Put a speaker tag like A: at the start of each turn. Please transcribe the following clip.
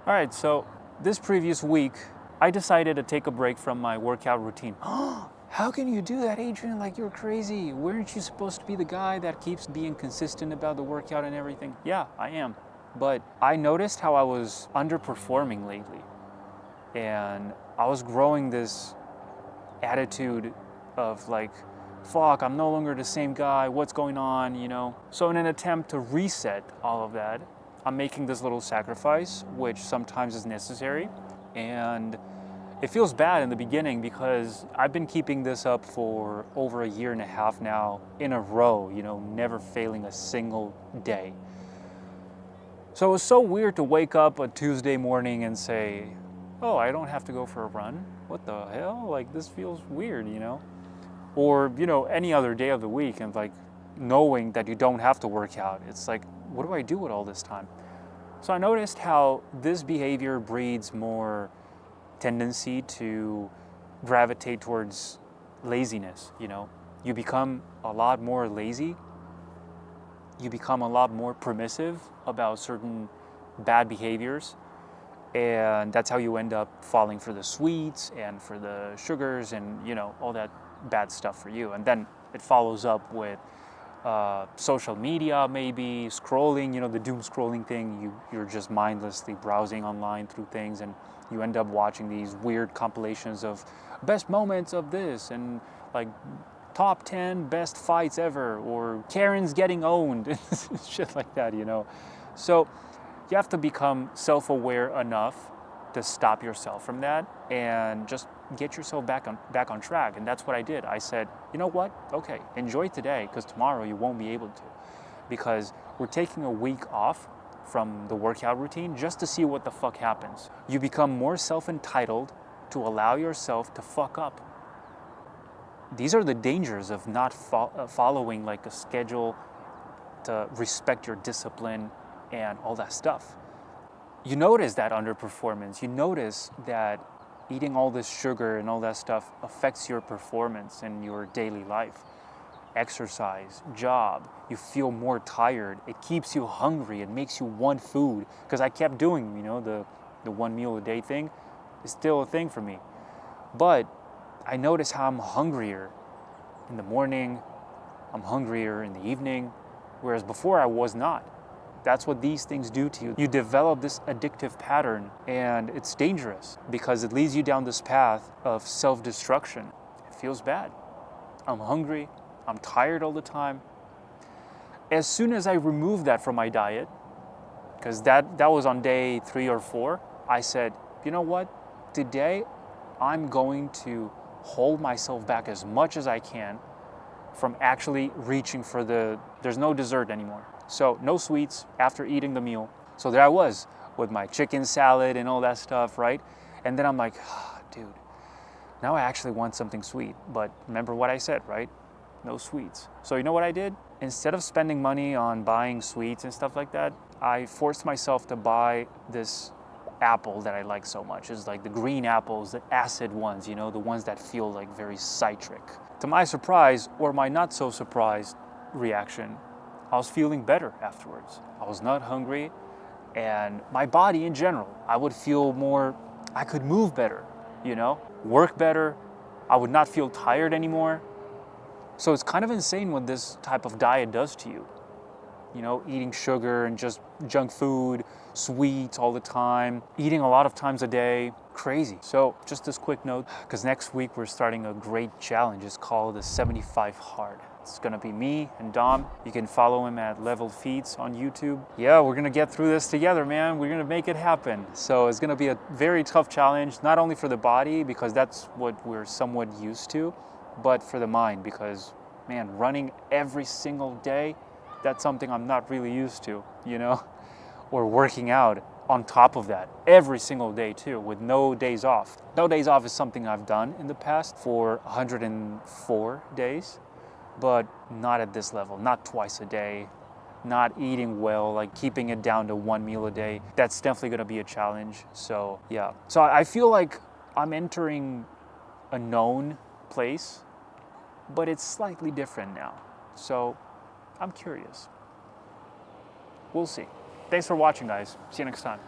A: All right, so this previous week, I decided to take a break from my workout routine. How can you do that, Adrian? Like, you're crazy. Weren't you supposed to be the guy that keeps being consistent about the workout and everything? Yeah, I am. But I noticed how I was underperforming lately. And I was growing this attitude of like, fuck, I'm no longer the same guy. What's going on, you know? So in an attempt to reset all of that, I'm making this little sacrifice, which sometimes is necessary. And it feels bad in the beginning because I've been keeping this up for over a year and a half now in a row, you know, never failing a single day. So it was so weird to wake up a Tuesday morning and say, oh, I don't have to go for a run? What the hell? Like, this feels weird, you know? Or, you know, any other day of the week and like knowing that you don't have to work out. It's like, what do I do with all this time? So I noticed how this behavior breeds more tendency to gravitate towards laziness, you know? You become a lot more lazy. You become a lot more permissive about certain bad behaviors. And that's how you end up falling for the sweets and for the sugars and, you know, all that bad stuff for you. And then it follows up with social media, maybe scrolling, you know, the doom scrolling thing. You're just mindlessly browsing online through things, and you end up watching these weird compilations of best moments of this and like top 10 best fights ever, or Karen's getting owned, shit like that, you know. So you have to become self-aware enough to stop yourself from that and just get yourself back on track. And that's what I did. I said, you know what? Okay, enjoy today, because tomorrow you won't be able to. Because we're taking a week off from the workout routine just to see what the fuck happens. You become more self-entitled to allow yourself to fuck up. These are the dangers of not following like a schedule, to respect your discipline and all that stuff. You notice that underperformance. You notice that eating all this sugar and all that stuff affects your performance in your daily life. Exercise, job, you feel more tired. It keeps you hungry. It makes you want food. Because I kept doing, you know, the 1 meal a day thing is still a thing for me. But I notice how I'm hungrier in the morning, I'm hungrier in the evening, whereas before I was not. That's what these things do to you. You develop this addictive pattern, and it's dangerous because it leads you down this path of self-destruction. It feels bad. I'm hungry. I'm tired all the time. As soon as I removed that from my diet, because that was on day 3 or 4, I said, you know what? Today, I'm going to hold myself back as much as I can from actually reaching for there's no dessert anymore. So no sweets after eating the meal. So there I was with my chicken salad and all that stuff, right? And then I'm like, dude, now I actually want something sweet. But remember what I said, right? No sweets. So you know what I did? Instead of spending money on buying sweets and stuff like that, I forced myself to buy this apple that I like so much. It's like the green apples, the acid ones, you know, the ones that feel like very citric. To my surprise, or my not so surprised reaction, I was feeling better afterwards. I was not hungry, and my body in general, I would feel more, I could move better, you know, work better. I would not feel tired anymore. So it's kind of insane what this type of diet does to you. You know, eating sugar and just junk food, sweets all the time, eating a lot of times a day, crazy. So just this quick note, because next week we're starting a great challenge. It's called the 75 Hard. It's gonna be me and Dom. You can follow him at Level Feats on YouTube. Yeah, we're gonna get through this together, man. We're gonna make it happen. So it's gonna be a very tough challenge, not only for the body, because that's what we're somewhat used to, but for the mind, because, man, running every single day, that's something I'm not really used to, you know? Or working out on top of that every single day too, with no days off. No days off is something I've done in the past for 104 days, but not at this level, not twice a day, not eating well, like keeping it down to 1 meal a day. That's definitely gonna be a challenge. So yeah. So I feel like I'm entering a known place, but it's slightly different now. So I'm curious. We'll see. Thanks for watching, guys. See you next time.